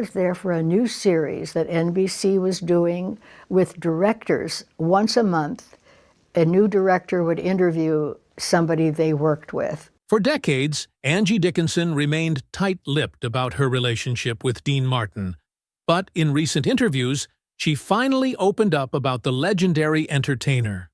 was there for a new series that NBC was doing with directors. Once a month, a new director would interview somebody they worked with. For decades, Angie Dickinson remained tight-lipped about her relationship with Dean Martin. But in recent interviews, she finally opened up about the legendary entertainer.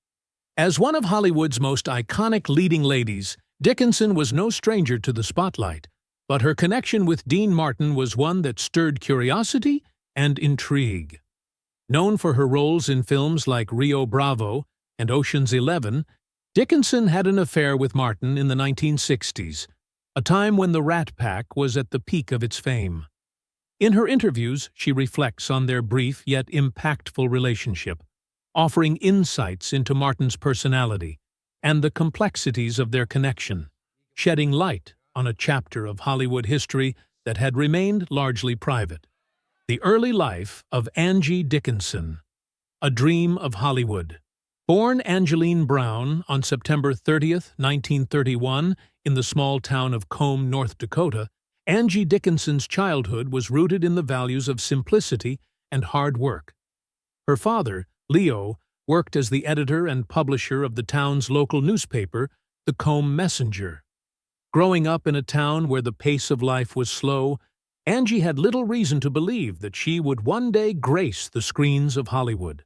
As one of Hollywood's most iconic leading ladies, Dickinson was no stranger to the spotlight, but her connection with Dean Martin was one that stirred curiosity and intrigue. Known for her roles in films like Rio Bravo and Ocean's 11, Dickinson had an affair with Martin in the 1960s, a time when the Rat Pack was at the peak of its fame. In her interviews, she reflects on their brief yet impactful relationship, offering insights into Martin's personality and the complexities of their connection, shedding light on a chapter of Hollywood history that had remained largely private. The early life of Angie Dickinson, a dream of Hollywood. Born Angeline Brown on September 30, 1931, in the small town of Combe, North Dakota, Angie Dickinson's childhood was rooted in the values of simplicity and hard work. Her father, Leo, worked as the editor and publisher of the town's local newspaper, the Combe Messenger. Growing up in a town where the pace of life was slow, Angie had little reason to believe that she would one day grace the screens of Hollywood.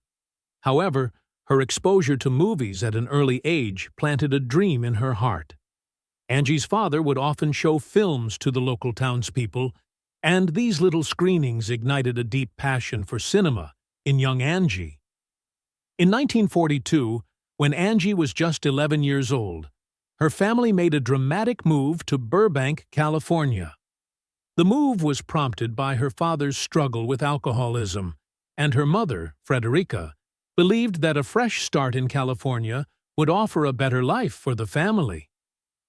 However, her exposure to movies at an early age planted a dream in her heart. Angie's father would often show films to the local townspeople, and these little screenings ignited a deep passion for cinema in young Angie. In 1942, when Angie was just 11 years old, her family made a dramatic move to Burbank, California. The move was prompted by her father's struggle with alcoholism, and her mother, Frederica, believed that a fresh start in California would offer a better life for the family.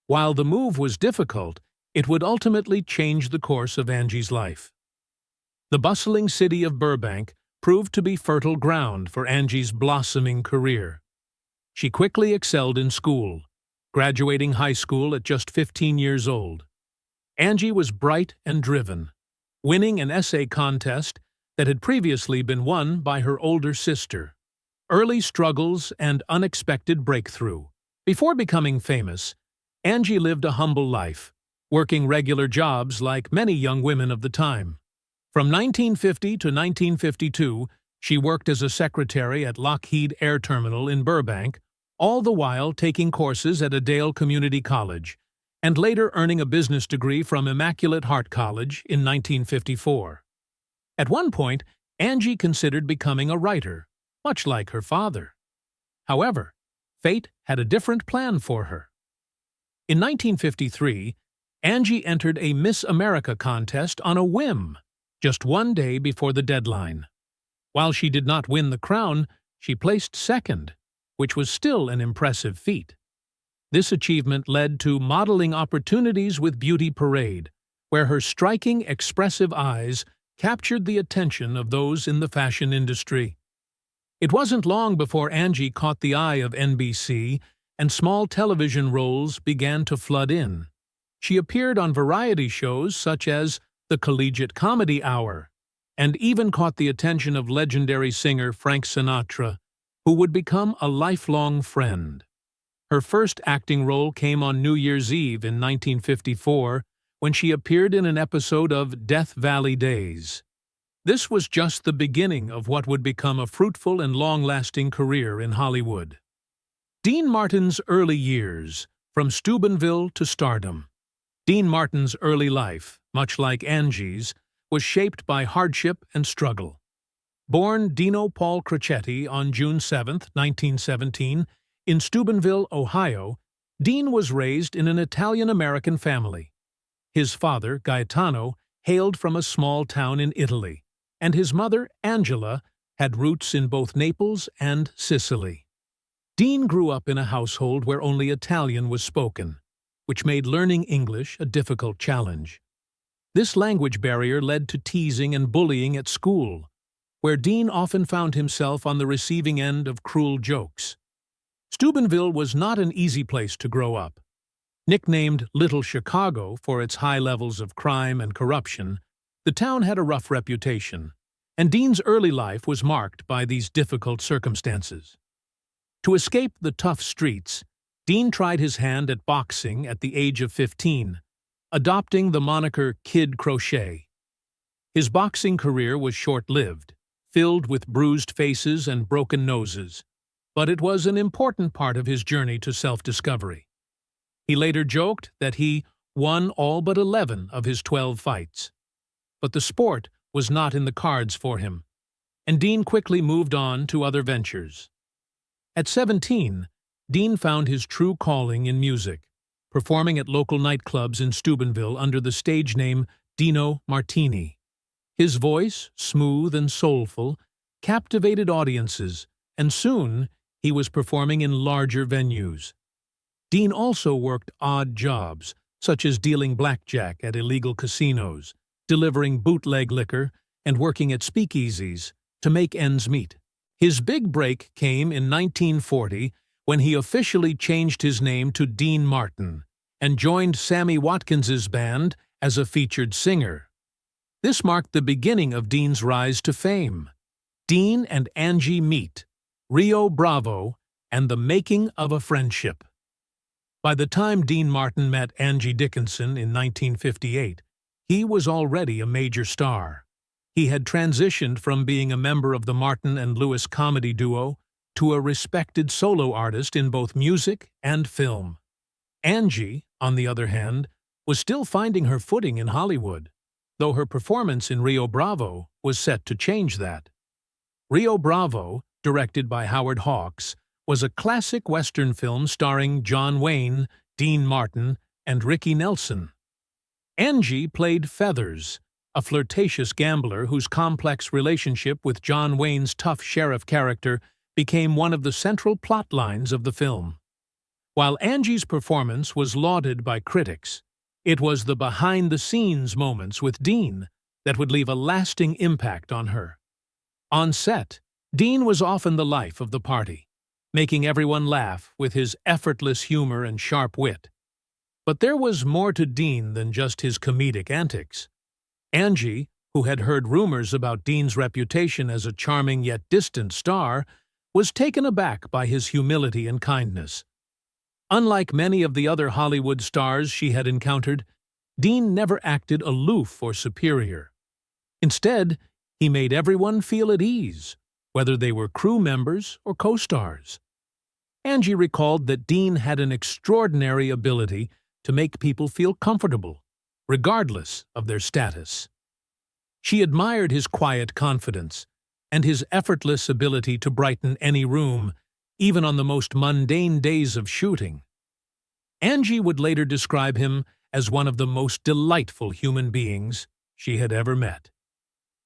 While the move was difficult, it would ultimately change the course of Angie's life. The bustling city of Burbank proved to be fertile ground for Angie's blossoming career. She quickly excelled in school, graduating high school at just 15 years old. Angie was bright and driven, winning an essay contest that had previously been won by her older sister. Early struggles and unexpected breakthrough. Before becoming famous, Angie lived a humble life, working regular jobs like many young women of the time. From 1950 to 1952, she worked as a secretary at Lockheed Air Terminal in Burbank, all the while taking courses at Adale Community College, and later earning a business degree from Immaculate Heart College in 1954. At one point, Angie considered becoming a writer, much like her father. However, fate had a different plan for her. In 1953, Angie entered a Miss America contest on a whim, just one day before the deadline. While she did not win the crown, she placed second, which was still an impressive feat. This achievement led to modeling opportunities with Beauty Parade, where her striking, expressive eyes captured the attention of those in the fashion industry. It wasn't long before Angie caught the eye of NBC, and small television roles began to flood in. She appeared on variety shows such as The Collegiate Comedy Hour, and even caught the attention of legendary singer Frank Sinatra, who would become a lifelong friend. Her first acting role came on New Year's Eve in 1954, when she appeared in an episode of Death Valley Days. This was just the beginning of what would become a fruitful and long-lasting career in Hollywood. Dean Martin's early years, from Steubenville to stardom. Dean Martin's early life, much like Angie's, was shaped by hardship and struggle. Born Dino Paul Crocetti on June 7, 1917, in Steubenville, Ohio, Dean was raised in an Italian-American family. His father, Gaetano, hailed from a small town in Italy, and his mother, Angela, had roots in both Naples and Sicily. Dean grew up in a household where only Italian was spoken, which made learning English a difficult challenge. This language barrier led to teasing and bullying at school, where Dean often found himself on the receiving end of cruel jokes. Steubenville was not an easy place to grow up. Nicknamed Little Chicago for its high levels of crime and corruption, The town had a rough reputation, and Dean's early life was marked by these difficult circumstances. To escape the tough streets, Dean tried his hand at boxing at the age of 15, adopting the moniker Kid Crochet. His boxing career was short-lived, filled with bruised faces and broken noses, but it was an important part of his journey to self-discovery. He later joked that he won all but 11 of his 12 fights. But the sport was not in the cards for him, and Dean quickly moved on to other ventures. At 17, Dean found his true calling in music, performing at local nightclubs in Steubenville under the stage name Dino Martini. His voice, smooth and soulful, captivated audiences, and soon he was performing in larger venues. Dean also worked odd jobs, such as dealing blackjack at illegal casinos, delivering bootleg liquor, and working at speakeasies to make ends meet. His big break came in 1940 when he officially changed his name to Dean Martin and joined Sammy Watkins's band as a featured singer. This marked the beginning of Dean's rise to fame. Dean and Angie meet, Rio Bravo, and the making of a friendship. By the time Dean Martin met Angie Dickinson in 1958, he was already a major star. He had transitioned from being a member of the Martin and Lewis comedy duo to a respected solo artist in both music and film. Angie, on the other hand, was still finding her footing in Hollywood, though her performance in Rio Bravo was set to change that. Rio Bravo, directed by Howard Hawks, was a classic Western film starring John Wayne, Dean Martin, and Ricky Nelson. Angie played Feathers, a flirtatious gambler whose complex relationship with John Wayne's tough sheriff character became one of the central plot lines of the film. While Angie's performance was lauded by critics, it was the behind-the-scenes moments with Dean that would leave a lasting impact on her. On set, Dean was often the life of the party, making everyone laugh with his effortless humor and sharp wit. But there was more to Dean than just his comedic antics. Angie, who had heard rumors about Dean's reputation as a charming yet distant star, was taken aback by his humility and kindness. Unlike many of the other Hollywood stars she had encountered, Dean never acted aloof or superior. Instead, he made everyone feel at ease, whether they were crew members or co-stars. Angie recalled that Dean had an extraordinary ability to make people feel comfortable, regardless of their status. She admired his quiet confidence and his effortless ability to brighten any room, even on the most mundane days of shooting. Angie would later describe him as one of the most delightful human beings she had ever met.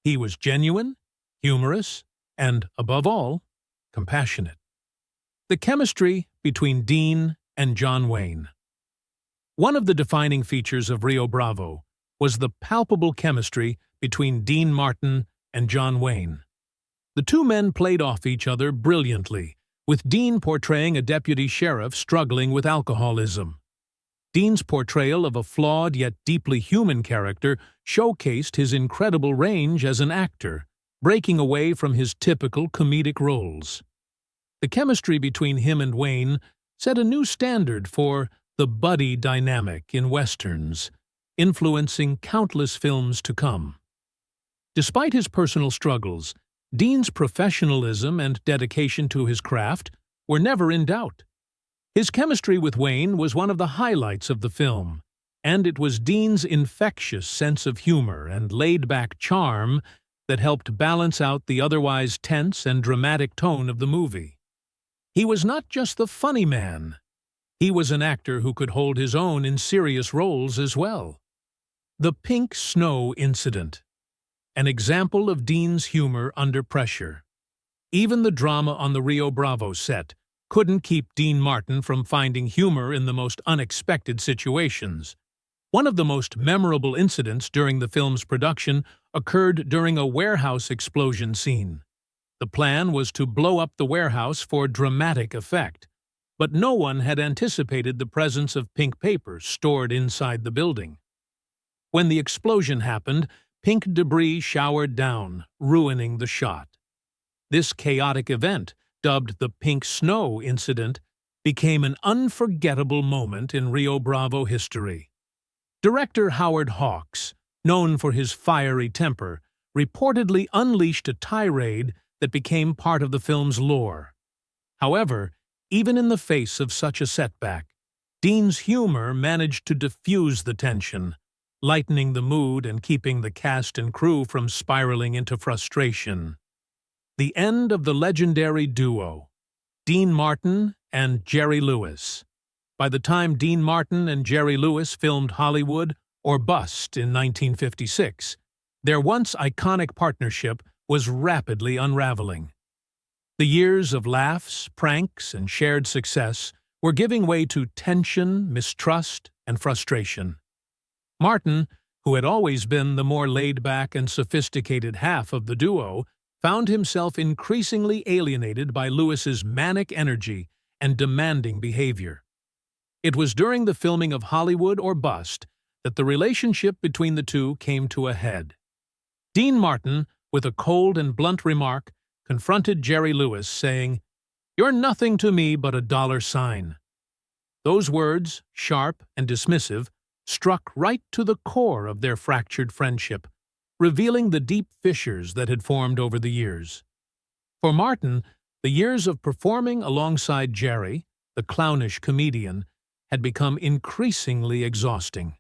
He was genuine, humorous, and, above all, compassionate. The chemistry between Dean and John Wayne. One of the defining features of Rio Bravo was the palpable chemistry between Dean Martin and John Wayne. The two men played off each other brilliantly, with Dean portraying a deputy sheriff struggling with alcoholism. Dean's portrayal of a flawed yet deeply human character showcased his incredible range as an actor, breaking away from his typical comedic roles. The chemistry between him and Wayne set a new standard for the buddy dynamic in Westerns, influencing countless films to come. Despite his personal struggles, Dean's professionalism and dedication to his craft were never in doubt. His chemistry with Wayne was one of the highlights of the film, and it was Dean's infectious sense of humor and laid-back charm that helped balance out the otherwise tense and dramatic tone of the movie. He was not just the funny man. He was an actor who could hold his own in serious roles as well. The Pink Snow Incident. An example of Dean's humor under pressure. Even the drama on the Rio Bravo set couldn't keep Dean Martin from finding humor in the most unexpected situations. One of the most memorable incidents during the film's production occurred during a warehouse explosion scene. The plan was to blow up the warehouse for dramatic effect, but no one had anticipated the presence of pink paper stored inside the building. When the explosion happened, pink debris showered down, ruining the shot. This chaotic event, dubbed the Pink Snow Incident, became an unforgettable moment in Rio Bravo history. Director Howard Hawks, known for his fiery temper, reportedly unleashed a tirade that became part of the film's lore. However, even in the face of such a setback, Dean's humor managed to diffuse the tension, lightening the mood and keeping the cast and crew from spiraling into frustration. The end of the legendary duo, Dean Martin and Jerry Lewis. By the time Dean Martin and Jerry Lewis filmed Hollywood or Bust in 1956, their once iconic partnership was rapidly unraveling. The years of laughs, pranks, and shared success were giving way to tension, mistrust, and frustration. Martin, who had always been the more laid-back and sophisticated half of the duo, found himself increasingly alienated by Lewis's manic energy and demanding behavior. It was during the filming of Hollywood or Bust that the relationship between the two came to a head. Dean Martin, with a cold and blunt remark, confronted Jerry Lewis, saying, "You're nothing to me but a dollar sign." Those words, sharp and dismissive, struck right to the core of their fractured friendship, revealing the deep fissures that had formed over the years. For Martin, the years of performing alongside Jerry, the clownish comedian, had become increasingly exhausting.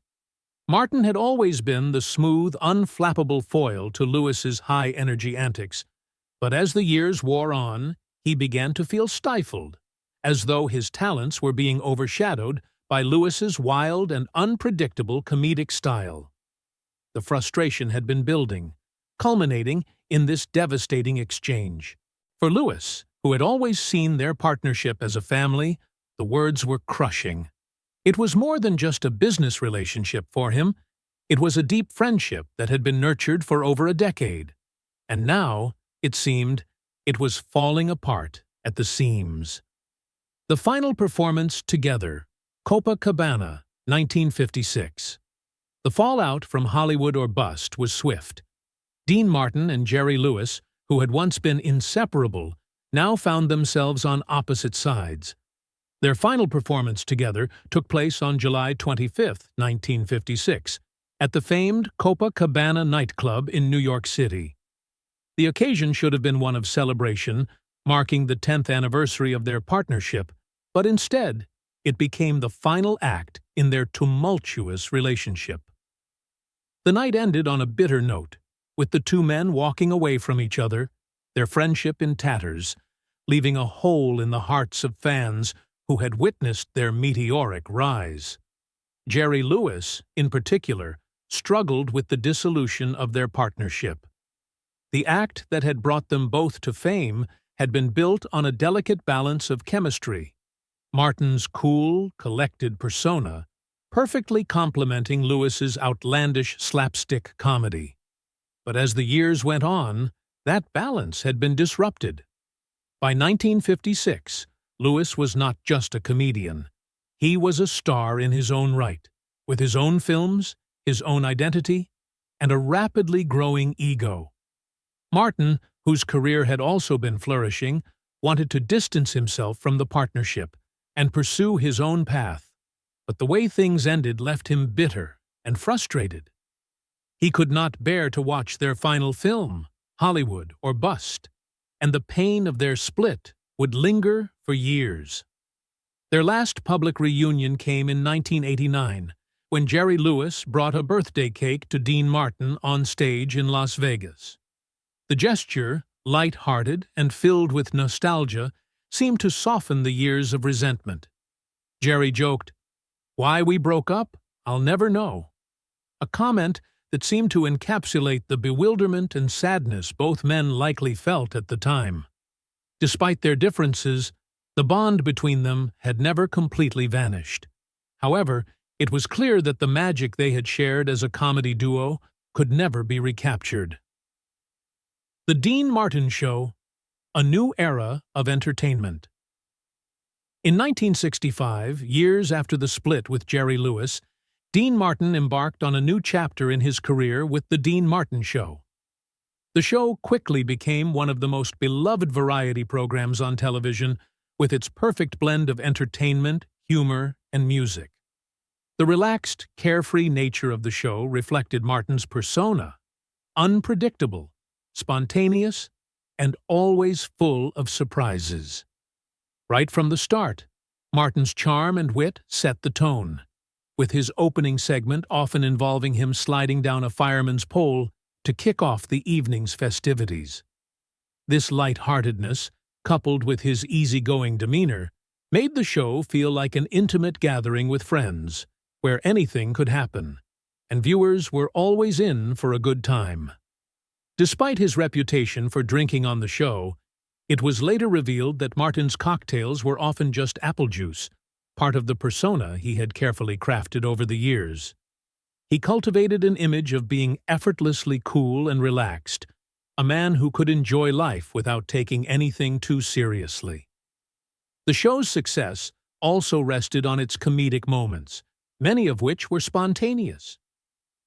Martin had always been the smooth, unflappable foil to Lewis's high-energy antics, but as the years wore on, he began to feel stifled, as though his talents were being overshadowed by Lewis's wild and unpredictable comedic style. The frustration had been building, culminating in this devastating exchange. For Lewis, who had always seen their partnership as a family, the words were crushing. It was more than just a business relationship for him. It was a deep friendship that had been nurtured for over a decade. And now, it seemed, it was falling apart at the seams. The final performance together, Copacabana, 1956. The fallout from Hollywood or Bust was swift. Dean Martin and Jerry Lewis, who had once been inseparable, now found themselves on opposite sides. Their final performance together took place on July 25, 1956, at the famed Copacabana nightclub in New York City. The occasion should have been one of celebration, marking the 10th anniversary of their partnership, but instead, it became the final act in their tumultuous relationship. The night ended on a bitter note, with the two men walking away from each other, their friendship in tatters, leaving a hole in the hearts of fans who had witnessed their meteoric rise. Jerry Lewis, in particular, struggled with the dissolution of their partnership. The act that had brought them both to fame had been built on a delicate balance of chemistry, Martin's cool, collected persona perfectly complementing Lewis's outlandish slapstick comedy. But as the years went on, that balance had been disrupted. By 1956, Lewis was not just a comedian. He was a star in his own right, with his own films, his own identity, and a rapidly growing ego. Martin, whose career had also been flourishing, wanted to distance himself from the partnership and pursue his own path. But the way things ended left him bitter and frustrated. He could not bear to watch their final film, Hollywood or Bust, and the pain of their split would linger for years. Their last public reunion came in 1989, when Jerry Lewis brought a birthday cake to Dean Martin on stage in Las Vegas. The gesture, light-hearted and filled with nostalgia, seemed to soften the years of resentment. Jerry joked, "Why we broke up, I'll never know," a comment that seemed to encapsulate the bewilderment and sadness both men likely felt at the time. Despite their differences, the bond between them had never completely vanished. However, it was clear that the magic they had shared as a comedy duo could never be recaptured. The Dean Martin Show, a new era of entertainment. In 1965, years after the split with Jerry Lewis, Dean Martin embarked on a new chapter in his career with The Dean Martin Show. The show quickly became one of the most beloved variety programs on television, with its perfect blend of entertainment, humor, and music. The relaxed, carefree nature of the show reflected Martin's persona: unpredictable, spontaneous, and always full of surprises. Right from the start, Martin's charm and wit set the tone, with his opening segment often involving him sliding down a fireman's pole to kick off the evening's festivities. This light-heartedness, coupled with his easygoing demeanor, made the show feel like an intimate gathering with friends, where anything could happen, and viewers were always in for a good time. Despite his reputation for drinking on the show, it was later revealed that Martin's cocktails were often just apple juice, part of the persona he had carefully crafted over the years. He cultivated an image of being effortlessly cool and relaxed, a man who could enjoy life without taking anything too seriously. The show's success also rested on its comedic moments, many of which were spontaneous.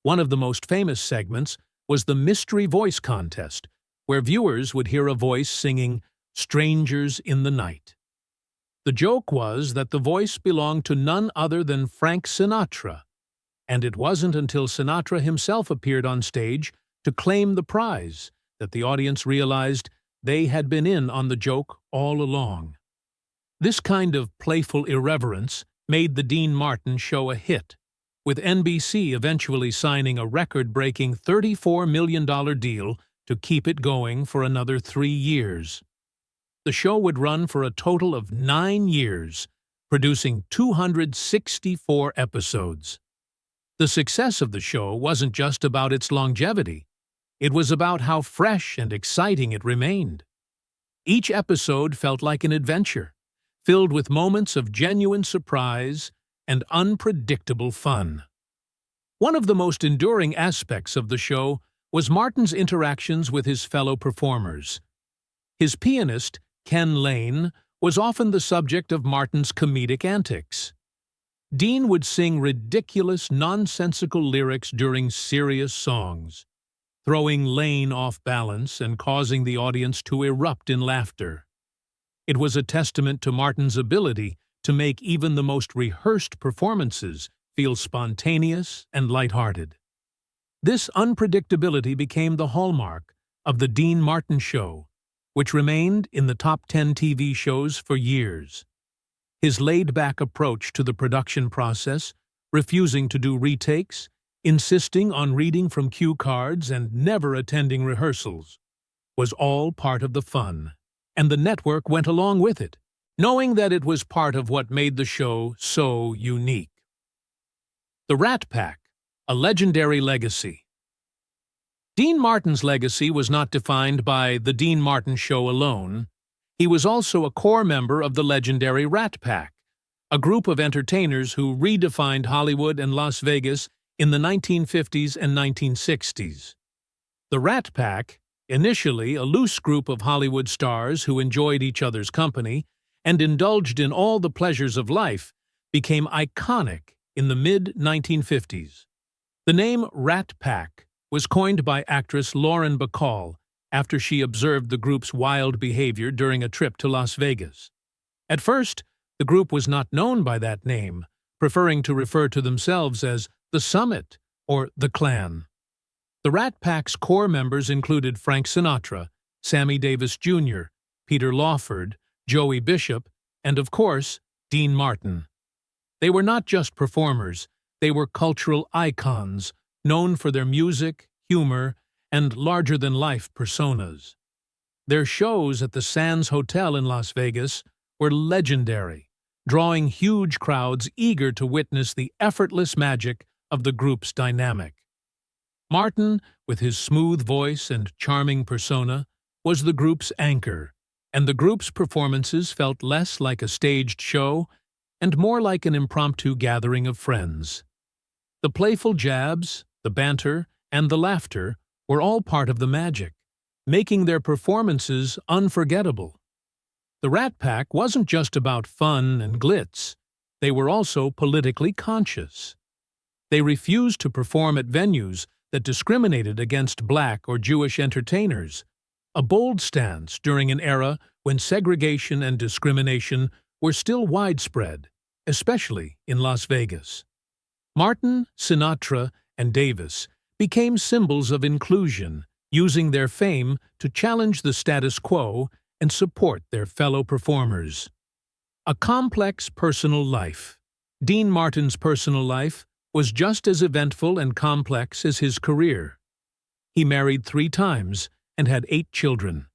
One of the most famous segments was the Mystery Voice Contest, where viewers would hear a voice singing "Strangers in the Night." The joke was that the voice belonged to none other than Frank Sinatra, and it wasn't until Sinatra himself appeared on stage to claim the prize that the audience realized they had been in on the joke all along. This kind of playful irreverence made The Dean Martin Show a hit, with NBC eventually signing a record-breaking $34 million deal to keep it going for another 3 years. The show would run for a total of 9 years, producing 264 episodes. The success of the show wasn't just about its longevity. It was about how fresh and exciting it remained. Each episode felt like an adventure, filled with moments of genuine surprise and unpredictable fun. One of the most enduring aspects of the show was Martin's interactions with his fellow performers. His pianist, Ken Lane, was often the subject of Martin's comedic antics. Dean would sing ridiculous, nonsensical lyrics during serious songs, throwing Lane off balance and causing the audience to erupt in laughter. It was a testament to Martin's ability to make even the most rehearsed performances feel spontaneous and lighthearted. This unpredictability became the hallmark of The Dean Martin Show, which remained in the top 10 TV shows for years. His laid-back approach to the production process, refusing to do retakes, insisting on reading from cue cards and never attending rehearsals, was all part of the fun, and the network went along with it, knowing that it was part of what made the show so unique. The Rat Pack, a legendary legacy. Dean Martin's legacy was not defined by The Dean Martin Show alone. He was also a core member of the legendary Rat Pack, a group of entertainers who redefined Hollywood and Las Vegas in the 1950s and 1960s. The Rat Pack, initially a loose group of Hollywood stars who enjoyed each other's company and indulged in all the pleasures of life, became iconic in the mid-1950s. The name Rat Pack was coined by actress Lauren Bacall after she observed the group's wild behavior during a trip to Las Vegas. At first, the group was not known by that name, preferring to refer to themselves as the Summit or the Clan. The Rat Pack's core members included Frank Sinatra, Sammy Davis Jr., Peter Lawford, Joey Bishop, and, of course, Dean Martin. They were not just performers, they were cultural icons, known for their music, humor, and larger-than-life personas. Their shows at the Sands Hotel in Las Vegas were legendary, drawing huge crowds eager to witness the effortless magic of the group's dynamic. Martin, with his smooth voice and charming persona, was the group's anchor, and the group's performances felt less like a staged show and more like an impromptu gathering of friends. The playful jabs, the banter, and the laughter were all part of the magic, making their performances unforgettable. The Rat Pack wasn't just about fun and glitz. They were also politically conscious. They refused to perform at venues that discriminated against Black or Jewish entertainers, a bold stance during an era when segregation and discrimination were still widespread, especially in Las Vegas. Martin, Sinatra, and Davis became symbols of inclusion, using their fame to challenge the status quo and support their fellow performers. A complex personal life. Dean Martin's personal life was just as eventful and complex as his career. He married 3 times and had 8 children.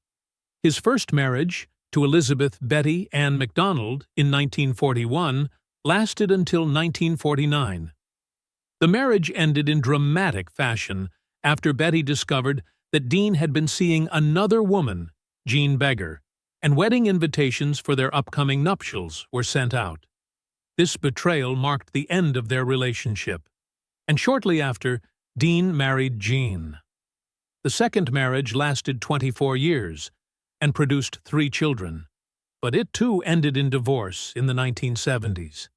His first marriage, to Elizabeth Betty Ann MacDonald in 1941, lasted until 1949. The marriage ended in dramatic fashion after Betty discovered that Dean had been seeing another woman, Jean Beggar, and wedding invitations for their upcoming nuptials were sent out. This betrayal marked the end of their relationship, and shortly after, Dean married Jean. The second marriage lasted 24 years and produced 3 children, but it too ended in divorce in the 1970s.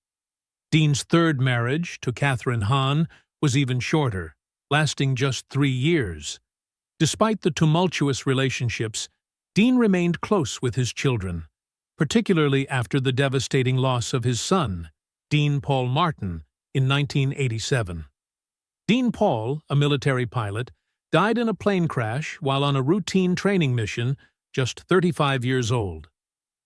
Dean's third marriage, to Catherine Hahn, was even shorter, lasting just 3 years. Despite the tumultuous relationships, Dean remained close with his children, particularly after the devastating loss of his son, Dean Paul Martin, in 1987. Dean Paul, a military pilot, died in a plane crash while on a routine training mission, just 35 years old.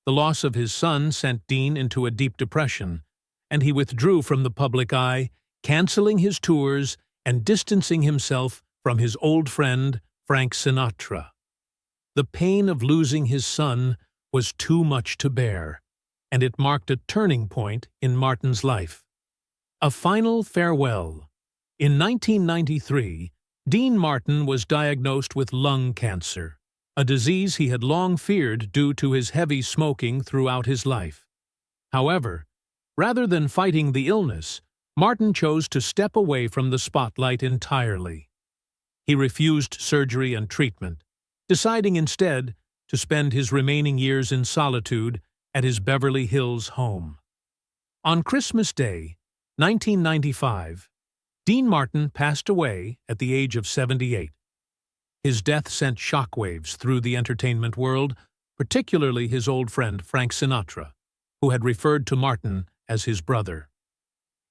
The loss of his son sent Dean into a deep depression, and he withdrew from the public eye, canceling his tours and distancing himself from his old friend, Frank Sinatra. The pain of losing his son was too much to bear, and it marked a turning point in Martin's life. A final farewell. In 1993, Dean Martin was diagnosed with lung cancer, a disease he had long feared due to his heavy smoking throughout his life. However, rather than fighting the illness, Martin chose to step away from the spotlight entirely. He refused surgery and treatment, deciding instead to spend his remaining years in solitude at his Beverly Hills home. On Christmas Day, 1995, Dean Martin passed away at the age of 78. His death sent shockwaves through the entertainment world, particularly his old friend Frank Sinatra, who had referred to Martin as his brother.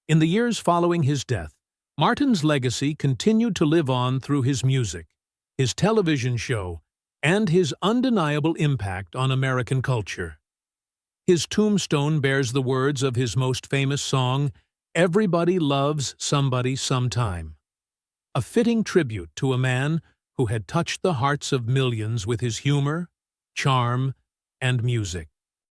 In the years following his death, Martin's legacy continued to live on through his music, his television show, and his undeniable impact on American culture. His tombstone bears the words of his most famous song, "Everybody Loves Somebody Sometime," a fitting tribute to a man who had touched the hearts of millions with his humor, charm, and music.